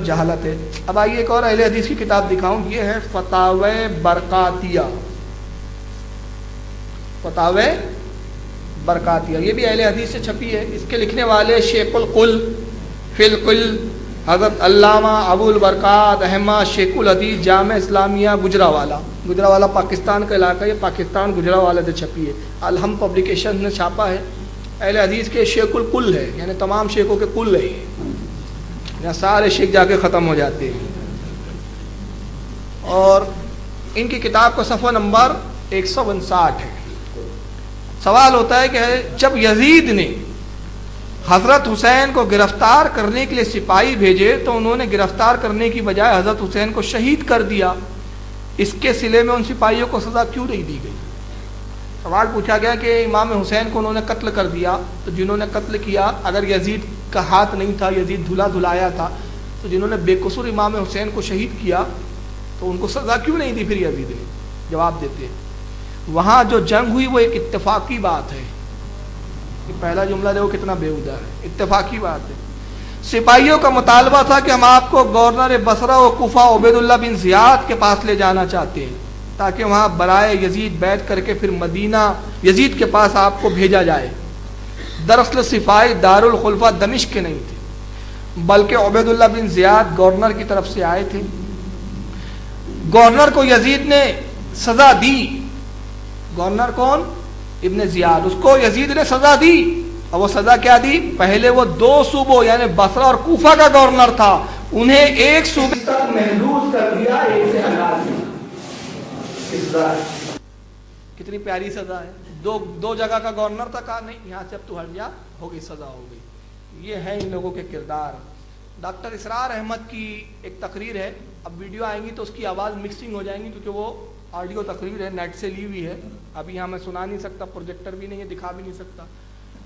جہالت ہے۔ اب آئیے ایک اور اہل حدیث کی کتاب دکھاؤں، یہ ہے فتاوی برقاتیہ۔ فتاوی برقاتیہ یہ بھی اہل حدیث سے چھپی ہے۔ اس کے لکھنے والے شیخ القل فی القل حضرت علامہ ابو البرکات احمد شیخ الحدیث جامع اسلامیہ گجرانوالہ۔ گجرانوالہ پاکستان کا علاقہ ہے، پاکستان گجرانوالہ سے چھپی ہے۔ الحم پبلیکیشن نے چھاپا ہے۔ اہل حدیث کے شیخ القل ہے، یعنی تمام شیخوں کے کل ہے، یہاں سارے شیخ جا کے ختم ہو جاتے ہیں۔ اور ان کی کتاب کا صفحہ نمبر 159 ہے۔ سوال ہوتا ہے کہ جب یزید نے حضرت حسین کو گرفتار کرنے کے لیے سپاہی بھیجے تو انہوں نے گرفتار کرنے کی بجائے حضرت حسین کو شہید کر دیا، اس کے صلے میں ان سپاہیوں کو سزا کیوں نہیں دی گئی؟ سوال پوچھا گیا کہ امام حسین کو انہوں نے قتل کر دیا، تو جنہوں نے قتل کیا اگر یزید کا ہاتھ نہیں تھا، یزید دھلا دھلایا تھا، تو جنہوں نے بے قصور امام حسین کو شہید کیا تو ان کو سزا کیوں نہیں دی پھر یزید نے؟ جواب دیتے ہیں وہاں جو جنگ ہوئی وہ ایک اتفاقی بات ہے۔ یہ پہلا جملہ دیکھو کتنا بےہودہ ہے، اتفاقی بات ہے۔ سپاہیوں کا مطالبہ تھا کہ ہم آپ کو گورنر بصرہ و کوفہ عبید اللہ بن زیاد کے پاس لے جانا چاہتے ہیں تاکہ وہاں برائے یزید بیعت کر کے پھر مدینہ یزید کے پاس آپ کو بھیجا جائے۔ دراصل سپاہی دارالخلفہ دمشق کے نہیں تھے بلکہ عبید اللہ بن زیاد گورنر کی طرف سے آئے تھے۔ گورنر کو یزید نے سزا دی۔ گورنر کون؟ ابن زیاد، اس کو یزید نے سزا دی، اور وہ سزا کیا دی؟ پہلے وہ 2 صوبوں یعنی بصرہ اور کوفہ کا گورنر تھا، انہیں ایک صوبے تک محدود کر دیا، ایک سے ہٹا دیا۔ کتنی پیاری سزا ہے۔ دو جگہ کا گورنر تھا، کہا نہیں یہاں سے اب تو ہٹ جا، ہو گئی سزا ہو گئی۔ یہ ہے ان لوگوں کے کردار۔ ڈاکٹر اسرار احمد کی ایک تقریر ہے، اب ویڈیو آئیں گی تو اس کی آواز مکسنگ ہو جائیں گی کیونکہ وہ آڈیو تقریر ہے، نیٹ سے لی ہوئی ہے، ابھی یہاں میں سنا نہیں سکتا، پروجیکٹر بھی نہیں ہے، دکھا بھی نہیں سکتا۔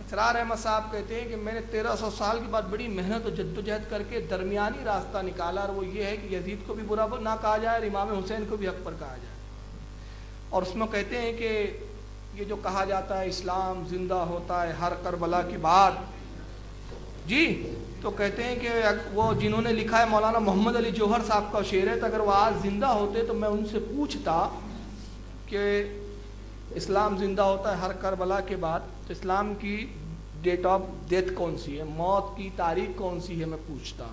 اسرار احمد صاحب کہتے ہیں کہ میں نے 1300 سال کے بعد بڑی محنت اور جدوجہد کر کے درمیانی راستہ نکالا، اور وہ یہ ہے کہ یزید کو بھی برا نہ کہا جائے اور امام حسین کو بھی حق پر کہا جائے۔ اور اس میں کہتے ہیں کہ یہ جو کہا جاتا ہے اسلام زندہ ہوتا ہے ہر کربلا کی بات، جی تو کہتے ہیں کہ وہ جنہوں نے لکھا ہے مولانا محمد علی جوہر صاحب کا شعر ہے، تو اگر وہ آج زندہ ہوتے تو میں ان سے پوچھتا کہ اسلام زندہ ہوتا ہے ہر کربلا کے بعد، تو اسلام کی ڈیٹ آف ڈیتھ کون سی ہے، موت کی تاریخ کون سی ہے، میں پوچھتا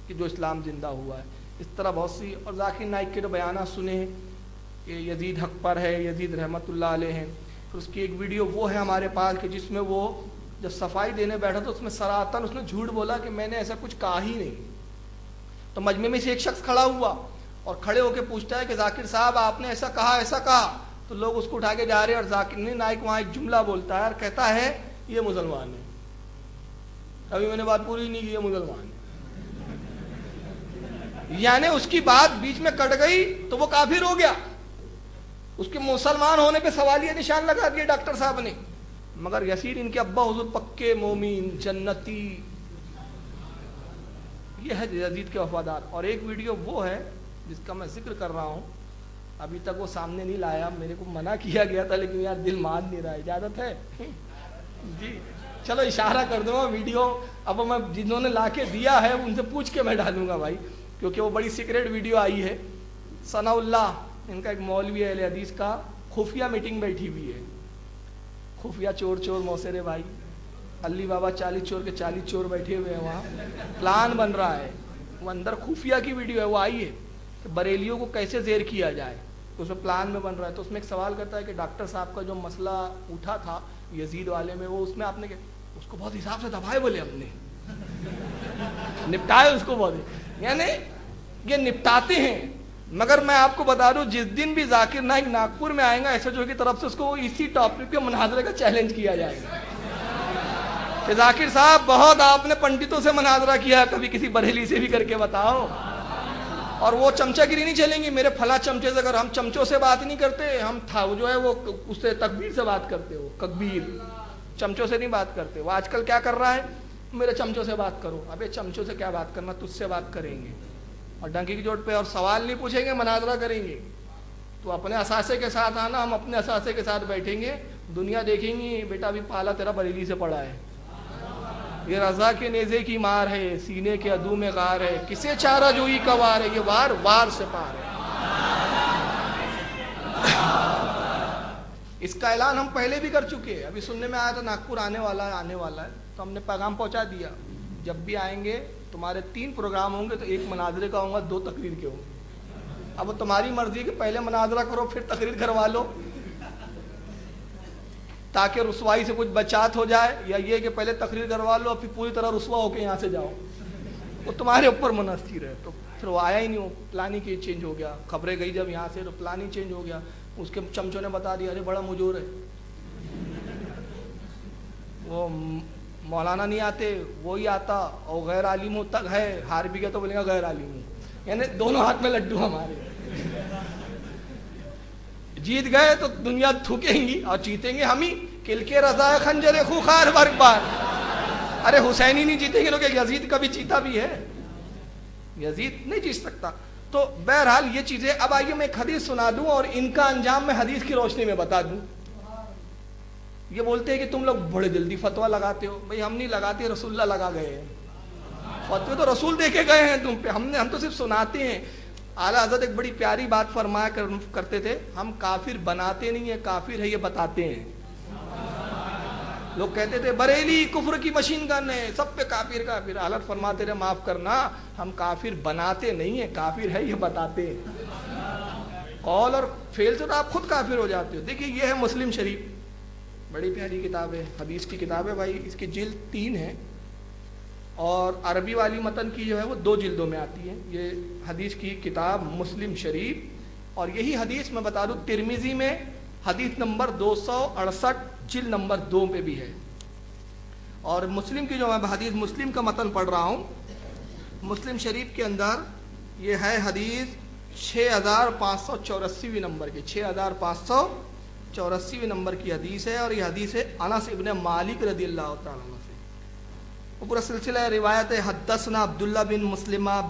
کہ جو اسلام زندہ ہوا ہے۔ اس طرح بہت سی، اور ذاکر نائک کے جو بیانات سنے کہ یزید حق پر ہے، یزید رحمت اللہ علیہ ہیں۔ پھر اس کی ایک ویڈیو وہ ہے ہمارے پاس کہ جس میں وہ جب صفائی دینے بیٹھا تو اس میں سراتن اس نے جھوٹ بولا کہ میں نے ایسا کچھ کہا ہی نہیں۔ تو مجمع میں سے ایک شخص کھڑا ہوا اور کھڑے ہو کے پوچھتا ہے کہ ذاکر صاحب آپ نے ایسا کہا، تو لوگ اس کو اٹھا کے جا رہے ہیں، اور ذاکر نائک وہاں ایک جملہ بولتا ہے اور کہتا ہے یہ مسلمان ہے۔ ابھی میں نے بات پوری نہیں کی، یہ مسلمان ہے، یعنی اس کی بات بیچ میں کٹ گئی تو وہ کافر ہو گیا، اس کے مسلمان ہونے پہ سوالیہ نشان لگا دیا ڈاکٹر صاحب نے۔ مگر یسیر ان کے ابا حضور پکے مومن جنتی، یہ ہے یزید کے وفادار۔ اور ایک ویڈیو وہ ہے جس کا میں ذکر کر رہا ہوں، ابھی تک وہ سامنے نہیں لایا، میرے کو منع کیا گیا تھا لیکن یار دل مان نہیں رہا، اجازت ہے؟ جی چلو اشارہ کر دوں گا ویڈیو، اب میں جنہوں نے لا کے دیا ہے ان سے پوچھ کے میں ڈالوں گا بھائی، کیونکہ وہ بڑی سیکریٹ ویڈیو آئی ہے۔ ثناء اللہ ان کا ایک مولوی اہل حدیث کا، خفیہ میٹنگ بیٹھی ہوئی ہے، خفیہ چور موسرے بھائی، علی بابا 40 چور کے 40 چور بیٹھے ہوئے ہیں وہاں، پلان بن رہا ہے، وہ اندر خفیہ کی ویڈیو ہے، وہ آئی ہے کہ بریلیوں کو کیسے زیر کیا جائے، تو اس میں پلان میں بن رہا ہے۔ تو اس میں ایک سوال کرتا ہے کہ ڈاکٹر صاحب کا جو مسئلہ اٹھا تھا یزید والے میں، وہ اس میں آپ نے اس کو بہت حساب سے دبائے، بولے ہم نے نپٹائے اس کو بہت، یعنی یہ نپٹاتے ہیں۔ مگر میں آپ کو بتا دوں جس دن بھی ذاکر نائک ناگپور میں آئے گا ایس ایچ او کی طرف سے اس کو اسی ٹاپک پہ مناظرے کا چیلنج کیا جائے گا کہ ذاکر صاحب بہت آپ نے پنڈتوں سے مناظرہ کیا، کبھی کسی بریلی سے بھی کر کے بتاؤ۔ اور وہ چمچہ گیری نہیں چلیں گی، میرے پھلا چمچے سے، اگر ہم چمچوں سے بات نہیں کرتے، ہم تھا وہ جو ہے وہ اس سے تکبیر سے بات کرتے ہو، تکبیر چمچوں سے نہیں بات کرتے۔ وہ آج کل کیا کر رہا ہے، میرے چمچوں سے بات کرو، ابے چمچوں سے کیا بات کرنا، تجھ سے بات کریں گے، اور ڈنکی کی چوٹ پہ، اور سوال نہیں پوچھیں گے، مناظرہ کریں گے۔ تو اپنے اثاثے کے ساتھ آنا، ہم اپنے اثاثے کے ساتھ بیٹھیں گے، دنیا دیکھیں گی بیٹا بھی پالا تیرا بریلی سے پڑا ہے، یہ رضا کے نیزے کی مار ہے، سینے کے عدو میں غار ہے، کسے چارہ جوئی کا وار ہے، یہ وار وار سے پار ہے۔ اس کا اعلان ہم پہلے بھی کر چکے ہیں، ابھی سننے میں آیا تھا ناگپور آنے والا ہے، تو ہم نے پیغام پہنچا دیا، جب بھی آئیں گے تمہارے 3 پروگرام ہوں گے، تو 1 مناظرے کا ہوں گا، 2 تقریر کے ہوں گے۔ اب وہ تمہاری مرضی کہ پہلے مناظرہ کرو پھر تقریر کروا لو، تاکہ رسوائی سے کچھ بچات ہو جائے، یا یہ کہ پہلے تقریر کروا لو پھر پوری طرح رسوا ہو کے یہاں سے جاؤ، وہ تمہارے اوپر منحصر ہے۔ تو پھر وہ آیا ہی نہیں، وہ پلان ہی چینج ہو گیا، خبریں گئی جب یہاں سے تو پلان ہی چینج ہو گیا، اس کے چمچوں نے بتا دیا ارے بڑا مجور ہے، وہ مولانا نہیں آتے وہی آتا، اور غیر عالم تک ہے، ہار بھی گیا تو بولے گا غیر عالم ہوں، یعنی دونوں ہاتھ میں لڈو ہمارے، جیت گئے تو دنیا تھوکیں گی اور جیتیں گے ہم ہی، کل کے رضا خنجر خوخار برق بار۔ ارے حسین ہی نہیں جیتیں گے لوگ، یزید کبھی جیتا بھی ہے، یزید نہیں جیت سکتا۔ تو بہرحال یہ چیزیں، اب آئیے میں ایک حدیث سنا دوں اور ان کا انجام میں حدیث کی روشنی میں بتا دوں۔ یہ بولتے ہیں کہ تم لوگ بڑے جلدی فتویٰ لگاتے ہو، بھئی ہم نہیں لگاتے، رسول اللہ لگا گئے ہیں، فتوے تو رسول دے کے گئے ہیں تم پہ، ہم تو صرف سناتے ہیں۔ اعلیٰ حضرت ایک بڑی پیاری بات فرمایا کرتے تھے، ہم کافر بناتے نہیں ہیں، کافر ہے یہ بتاتے ہیں۔ لوگ کہتے تھے بریلی کفر کی مشین گن ہے، سب پہ کافر کافر، حضرت فرماتے رہے معاف کرنا، ہم کافر بناتے نہیں ہیں، کافر ہے یہ بتاتے ہیں۔ قول اور فعل سے تو آپ خود کافر ہو جاتے ہو۔ دیکھیے یہ ہے مسلم شریف، بڑی پیاری کتاب ہے، حدیث کی کتاب ہے بھائی، اس کی جلد 3 ہے، اور عربی والی متن کی جو ہے وہ 2 جلدوں میں آتی ہے۔ یہ حدیث کی کتاب مسلم شریف، اور یہی حدیث میں بتا دوں ترمذی میں حدیث نمبر 268 جلد نمبر 2 پہ بھی ہے، اور مسلم کی جو میں حدیث مسلم کا متن پڑھ رہا ہوں، مسلم شریف کے اندر یہ ہے حدیث 6584 نمبر کی، 6584 نمبر کی حدیث ہے، اور یہ حدیث ہے انس ابن مالک رضی اللہ تعالیٰ عنہ سے۔ وہ پورا سلسلہ روایت ہے، حدثنا عبداللہ بن مسلمہ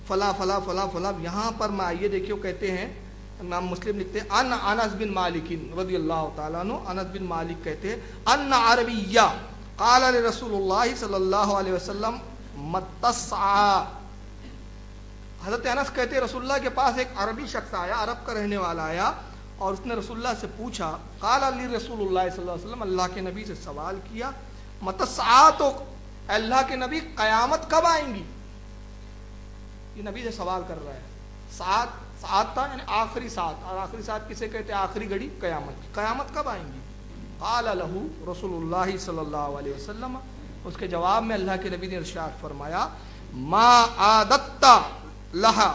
فلا فلا فلا فلا، یہاں پر میں آئیے دیکھیے کہتے ہیں، امام مسلم لکھتے ہیں ان انس بن مالک رضی اللہ تعالیٰ عنہ، انس بن مالک کہتے ہیں ان عربیہ قال لرسول اللہ صلی اللہ علیہ وسلم متسعا، حضرت انس کہتے ہیں رسول اللہ کے پاس ایک عربی شخص آیا، عرب کا رہنے والا آیا، اور اس نے رسول اللہ سے پوچھا، قال لرسول اللہ صلی اللہ علیہ وسلم، اللہ کے نبی سے سوال کیا، متسعا، تو اللہ کے نبی قیامت کب آئیں گی؟ یہ نبی سے سوال کر رہا ہے، ساعت تھا یعنی آخری ساعت، اور آخری ساعت کسے کہتے ہیں؟ آخری گھڑی، قیامت کی، قیامت کب آئیں گی؟ قال له رسول اللہ صلی اللہ علیہ وسلم، اس کے جواب میں اللہ کے نبی نے ارشاد فرمایا، ما عادت لہا،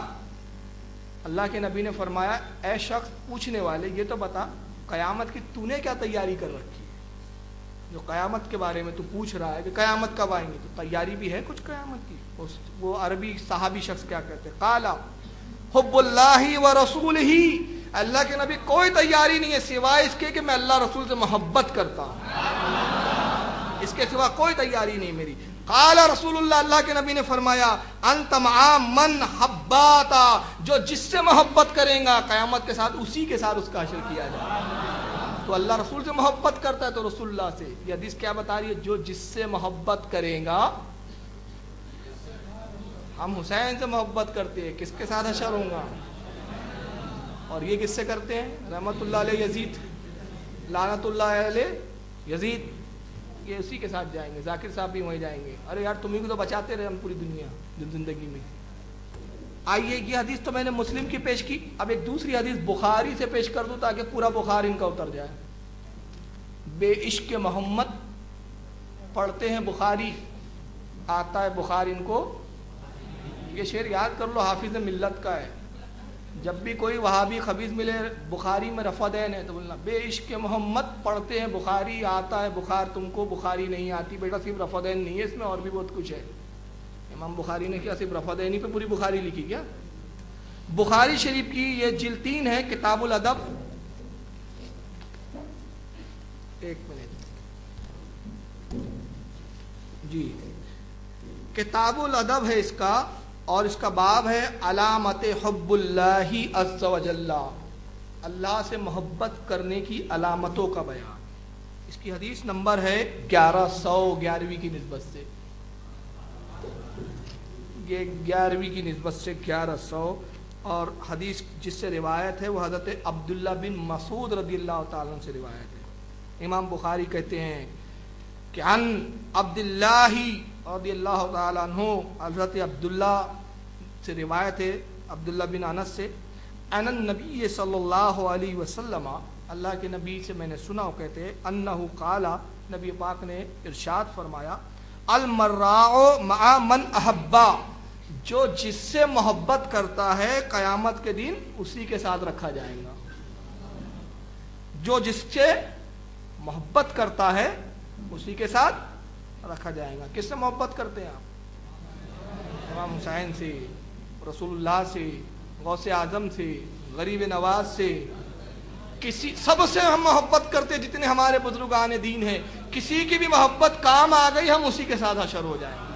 اللہ کے نبی نے فرمایا اے شخص پوچھنے والے یہ تو بتا قیامت کی تو نے کیا تیاری کر رکھی ہے؟ جو قیامت کے بارے میں تو پوچھ رہا ہے کہ قیامت کب آئیں گی، تو تیاری بھی ہے کچھ قیامت کی؟ وہ عربی صحابی شخص کیا کہتے ہیں؟ قال حب اللہ و رسولہ، اللہ کے نبی کوئی تیاری نہیں ہے سوائے اس کے کہ میں اللہ رسول سے محبت کرتا ہوں، اس کے سوا کوئی تیاری نہیں میری۔ قال رسول اللہ، اللہ کے نبی نے فرمایا انت مع من حباتا، جو جس سے محبت کریں گا قیامت کے ساتھ اسی کے ساتھ اس کا حشر کیا جائے گا۔ تو اللہ رسول سے محبت کرتا ہے تو رسول اللہ سے، یہ حدیث کیا بتا رہی ہے؟ جو جس سے محبت کرے گا، ہم حسین سے محبت کرتے ہیں، کس کے ساتھ حشر ہوں گا؟ اور یہ کس سے کرتے ہیں؟ رحمت اللہ علیہ یزید، لعنت اللہ علیہ یزید، یہ اسی کے ساتھ جائیں گے، ذاکر صاحب بھی وہیں جائیں گے۔ ارے یار تمہیں کو تو بچاتے رہے ہم پوری دنیا زندگی میں۔ آئیے یہ حدیث تو میں نے مسلم کی پیش کی، اب ایک دوسری حدیث بخاری سے پیش کر دوں تاکہ پورا بخاری ان کا اتر جائے۔ بے عشق محمد پڑھتے ہیں بخاری، آتا ہے بخاری ان کو، یہ شعر یاد کر لو، حافظ ملت کا ہے، جب بھی کوئی وہابی خبیث ملے بخاری میں رفع دین ہے تو بولنا بے عشق محمد پڑھتے ہیں بخاری، آتا ہے بخار، تم کو بخاری نہیں آتی بیٹا، صرف رفع دین نہیں ہے اس میں، اور بھی بہت کچھ ہے۔ امام بخاری نے کیا صرف رفع دینی پہ پوری بخاری لکھی کیا؟ بخاری شریف کی یہ جلد 3 ہے، کتاب الادب، ایک منٹ جی، کتاب الادب ہے اس کا، اور اس کا باب ہے علامت حب اللہ عز و جل، اللہ سے محبت کرنے کی علامتوں کا بیان۔ اس کی حدیث نمبر ہے 1100، 11ویں کی نسبت سے یہ 11ویں کی نسبت سے 1100، اور حدیث جس سے روایت ہے وہ حضرت عبداللہ بن مسعود رضی اللہ تعالیٰ عنہ سے روایت ہے۔ امام بخاری کہتے ہیں کہ عن عبداللہ رضی اللہ تعالیٰ عنہ، حضرت عبداللہ سے روایت ہے، عبداللہ بن انس سے، ان النبی صلی اللہ علیہ وسلم، اللہ کے نبی سے میں نے سنا، وہ کہتے ہیں انہ قال، نبی پاک نے ارشاد فرمایا، المراء مع من احبا، جو جس سے محبت کرتا ہے قیامت کے دن اسی کے ساتھ رکھا جائے گا۔ جو جس سے محبت کرتا ہے اسی کے ساتھ رکھا جائے گا۔ کس سے محبت کرتے ہیں آپ؟ امام حسین سے، رسول اللہ سے، غوث اعظم سے، غریب نواز سے، کسی سب سے ہم محبت کرتے جتنے ہمارے بزرگان دین ہیں۔ کسی کی بھی محبت کام آ گئی ہم اسی کے ساتھ حشر ہو جائیں گے۔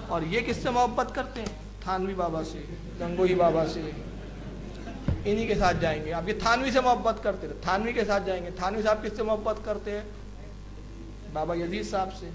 اور یہ کس سے محبت کرتے ہیں؟ تھانوی بابا سے، گنگوہی بابا سے، انہی کے ساتھ جائیں گے۔ اب یہ تھانوی سے محبت کرتے تھے، تھانوی کے ساتھ جائیں گے۔ تھانوی صاحب کس سے محبت کرتے ہیں؟ بابا یزید صاحب سے۔